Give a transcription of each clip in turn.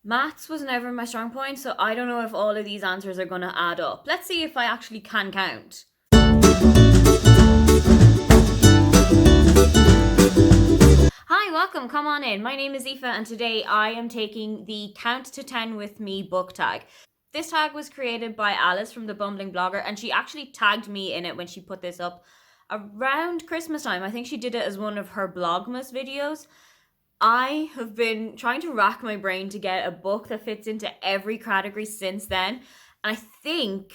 Maths was never my strong point, so I don't know if all of these answers are going to add up. Let's see if I actually can count. Hi, welcome, come on in. My name is Aoife and today I am taking the Count to 10 with me book tag. This tag was created by Alice from the Bumbling Blogger, and she actually tagged me in it when she put this up around Christmas time. I think she did it as one of her Vlogmas videos. I have been trying to rack my brain to get a book that fits into every category since then, and I think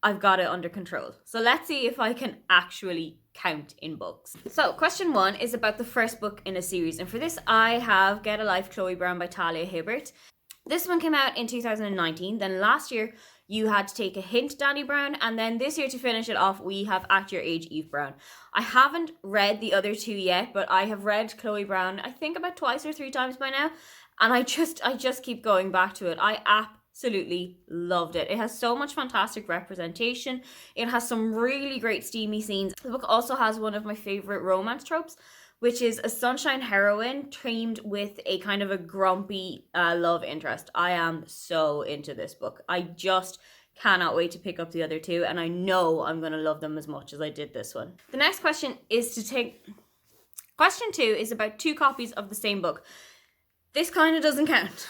I've got it under control. So let's see if I can actually count in books. So question 1 is about the first book in a series, and for this I have Get a Life, Chloe Brown by Talia Hibbert. This one came out in 2019, then last year you had to take a hint, Danny Brown, and then this year to finish it off we have At Your Age, Eve Brown. I haven't read the other two yet, but I have read Chloe Brown I think about 2 or 3 times by now, and I just keep going back to it. I absolutely loved it. It has so much fantastic representation. It has some really great steamy scenes. The book also has one of my favorite romance tropes, which is a sunshine heroine teamed with a kind of a grumpy love interest. I am so into this book. I just cannot wait to pick up the other two, and I know I'm going to love them as much as I did this one. The next question is Question 2 is about 2 copies of the same book. This kind of doesn't count,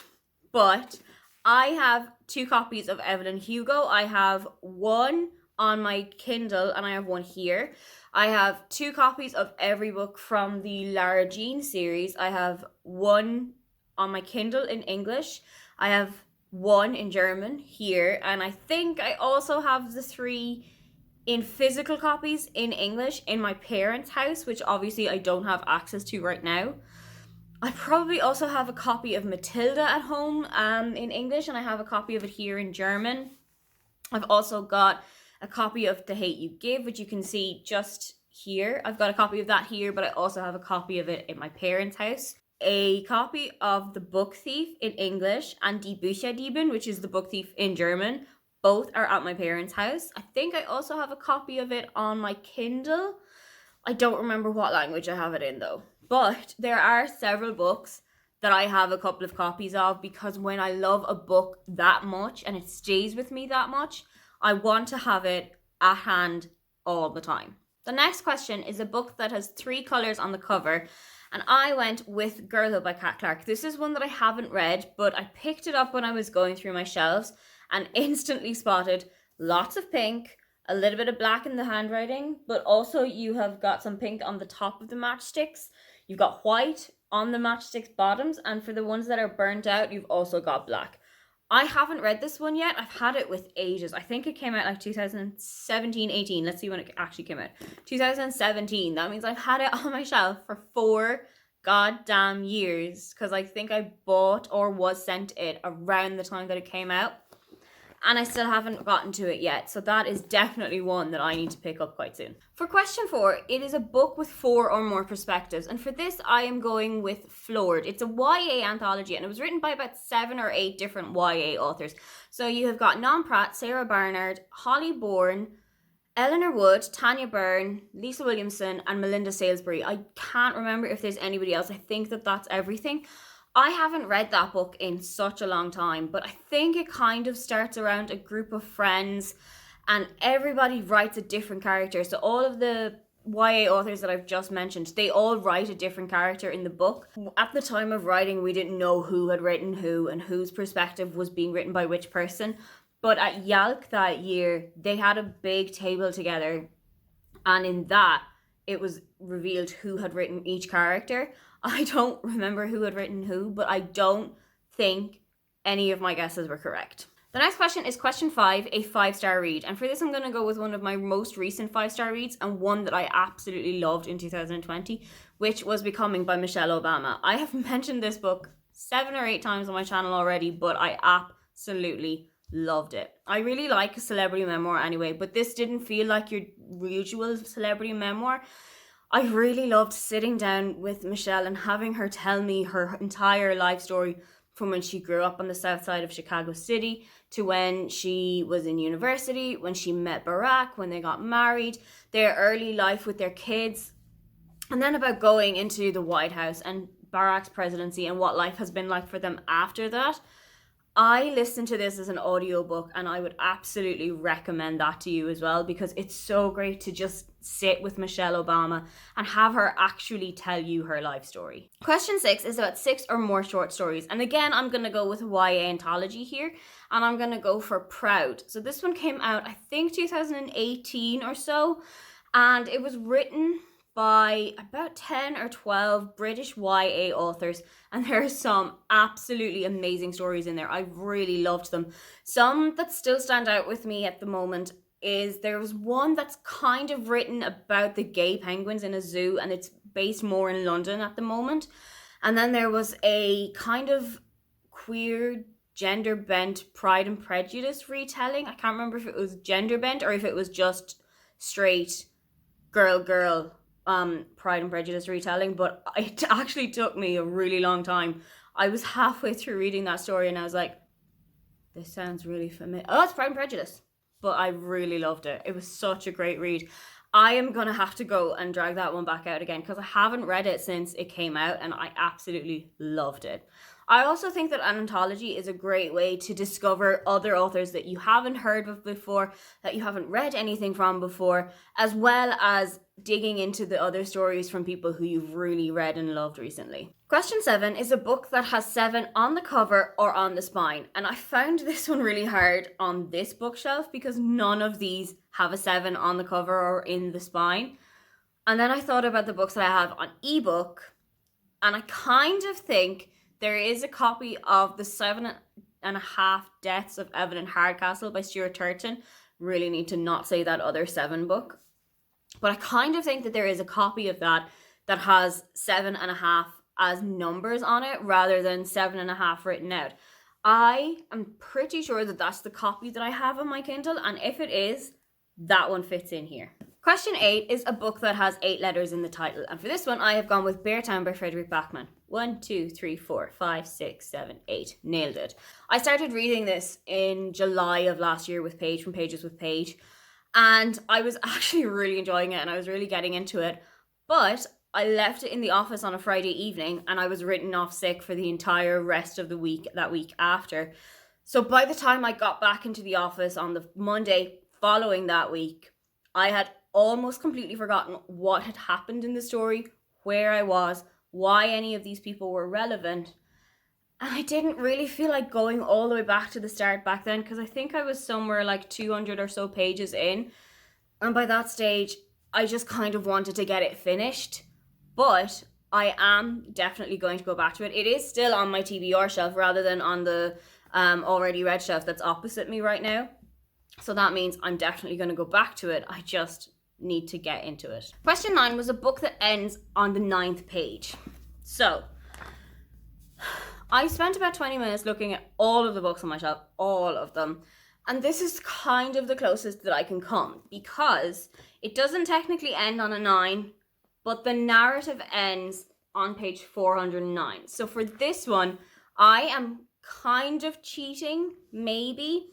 but I have 2 copies of Evelyn Hugo. I have one on my Kindle and I have one here. I have 2 copies of every book from the Lara Jean series. I have one on my Kindle in English. I have one in German here. And I think I also have the 3 in physical copies in English in my parents' house, which obviously I don't have access to right now. I probably also have a copy of Matilda at home in English, and I have a copy of it here in German. I've also got a copy of The Hate You Give, which you can see just here. I've got a copy of that here, but I also have a copy of it in my parents' house. A copy of The Book Thief in English and Die Bücherdiebin, which is The Book Thief in German. Both are at my parents' house. I think I also have a copy of it on my Kindle. I don't remember what language I have it in though. But there are several books that I have a couple of copies of, because when I love a book that much and it stays with me that much, I want to have it at hand all the time. The next question is a book that has 3 colours on the cover, and I went with Girlhood by Kat Clark. This is one that I haven't read, but I picked it up when I was going through my shelves and instantly spotted lots of pink, a little bit of black in the handwriting, but also you have got some pink on the top of the matchsticks. You've got white on the matchsticks bottoms, and for the ones that are burnt out, you've also got black. I haven't read this one yet. I've had it with ages. I think it came out like 2017, 18. Let's see when it actually came out. 2017. That means I've had it on my shelf for 4 goddamn years, because I think I bought or was sent it around the time that it came out. And I still haven't gotten to it yet. So that is definitely one that I need to pick up quite soon. For question 4, it is a book with 4 or more perspectives. And for this, I am going with Floored. It's a YA anthology, and it was written by about 7 or 8 different YA authors. So you have got Non Pratt, Sarah Barnard, Holly Bourne, Eleanor Wood, Tanya Byrne, Lisa Williamson, and Melinda Salisbury. I can't remember if there's anybody else. I think that's everything. I haven't read that book in such a long time, but I think it kind of starts around a group of friends and everybody writes a different character. So all of the YA authors that I've just mentioned, they all write a different character in the book. At the time of writing, we didn't know who had written who and whose perspective was being written by which person. But at Yalk that year, they had a big table together, and in that, it was revealed who had written each character. I don't remember who had written who, but I don't think any of my guesses were correct. The next question is question 5, a 5-star read. And for this, I'm going to go with one of my most recent 5-star reads, and one that I absolutely loved in 2020, which was Becoming by Michelle Obama. I have mentioned this book 7 or 8 times on my channel already, but I absolutely loved it. I really like a celebrity memoir anyway, but this didn't feel like your usual celebrity memoir. I really loved sitting down with Michelle and having her tell me her entire life story, from when she grew up on the south side of Chicago City to when she was in university, when she met Barack, when they got married, their early life with their kids, and then about going into the White House and Barack's presidency and what life has been like for them after that. I listened to this as an audiobook, and I would absolutely recommend that to you as well, because it's so great to just sit with Michelle Obama and have her actually tell you her life story. Question 6 is about 6 or more short stories. And again, I'm going to go with YA anthology here, and I'm going to go for Proud. So this one came out, I think 2018 or so, and it was written by about 10 or 12 British YA authors, and there are some absolutely amazing stories in there. I really loved them. Some that still stand out with me at the moment is there was one that's kind of written about the gay penguins in a zoo, and it's based more in London at the moment. And then there was a kind of queer gender bent Pride and Prejudice retelling. I can't remember if it was gender bent or if it was just straight girl Pride and Prejudice retelling, but it actually took me a really long time. I was halfway through reading that story and I was like, this sounds really familiar. Oh, it's Pride and Prejudice. But I really loved it. It was such a great read. I am going to have to go and drag that one back out again because I haven't read it since it came out and I absolutely loved it. I also think that an anthology is a great way to discover other authors that you haven't heard of before, that you haven't read anything from before, as well as digging into the other stories from people who you've really read and loved recently. Question 7 is a book that has 7 on the cover or on the spine. And I found this one really hard on this bookshelf because none of these have a 7 on the cover or in the spine. And then I thought about the books that I have on ebook, and I kind of think there is a copy of The 7.5 Deaths of Evelyn Hardcastle by Stuart Turton. Really need to not say that other 7 book. But I kind of think that there is a copy of that has 7.5 as numbers on it rather than 7.5 written out. I am pretty sure that that's the copy that I have on my Kindle, and if it is, that one fits in here. Question 8 is a book that has 8 letters in the title, and for this one I have gone with Beartown by Frederick Backman. 1, 2, 3, 4, 5, 6, 7, 8. Nailed it. I started reading this in July of last year with Paige from Pages with Paige, and I was actually really enjoying it and I was really getting into it, but I left it in the office on a Friday evening and I was written off sick for the entire rest of the week, that week after. So by the time I got back into the office on the Monday following that week, I had almost completely forgotten what had happened in the story, where I was, why any of these people were relevant. And I didn't really feel like going all the way back to the start back then because I think I was somewhere like 200 or so pages in. And by that stage, I just kind of wanted to get it finished. But I am definitely going to go back to it. It is still on my TBR shelf rather than on the already read shelf that's opposite me right now. So that means I'm definitely going to go back to it. I just need to get into it. Question 9 was a book that ends on the 9th page. So I spent about 20 minutes looking at all of the books on my shelf, all of them. And this is kind of the closest that I can come because it doesn't technically end on a 9, but the narrative ends on page 409. So for this one, I am kind of cheating, maybe,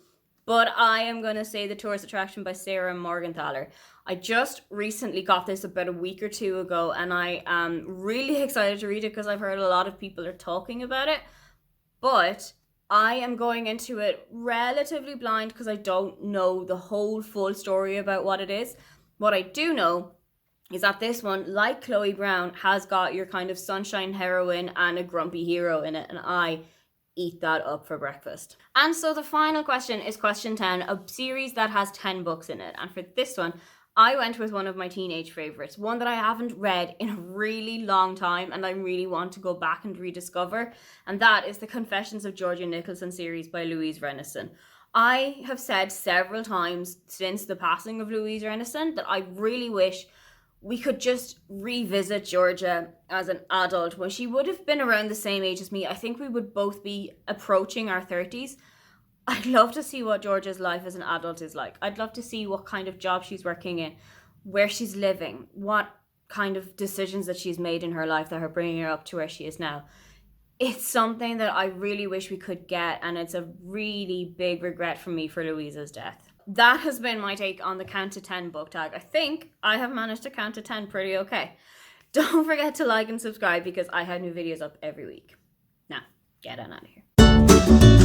but I am going to say The Tourist Attraction by Sarah Morgenthaler. I just recently got this about a week or two ago, and I am really excited to read it because I've heard a lot of people are talking about it. But I am going into it relatively blind because I don't know the whole full story about what it is. What I do know is that this one, like Chloe Brown, has got your kind of sunshine heroine and a grumpy hero in it, and I eat that up for breakfast. And so the final question is question 10, a series that has 10 books in it. And for this one, I went with one of my teenage favorites, one that I haven't read in a really long time and I really want to go back and rediscover, and that is the Confessions of Georgia Nicholson series by Louise Renison. I have said several times since the passing of Louise Renison that I really wish we could just revisit Georgia as an adult when she would have been around the same age as me. I think we would both be approaching our 30s. I'd love to see what Georgia's life as an adult is like. I'd love to see what kind of job she's working in, where she's living, what kind of decisions that she's made in her life that are bringing her up to where she is now. It's something that I really wish we could get, and it's a really big regret for me for Louisa's death. That has been my take on the Count to 10 book tag. I think I have managed to count to 10 pretty okay. Don't forget to like and subscribe because I have new videos up every week. Now, get on out of here.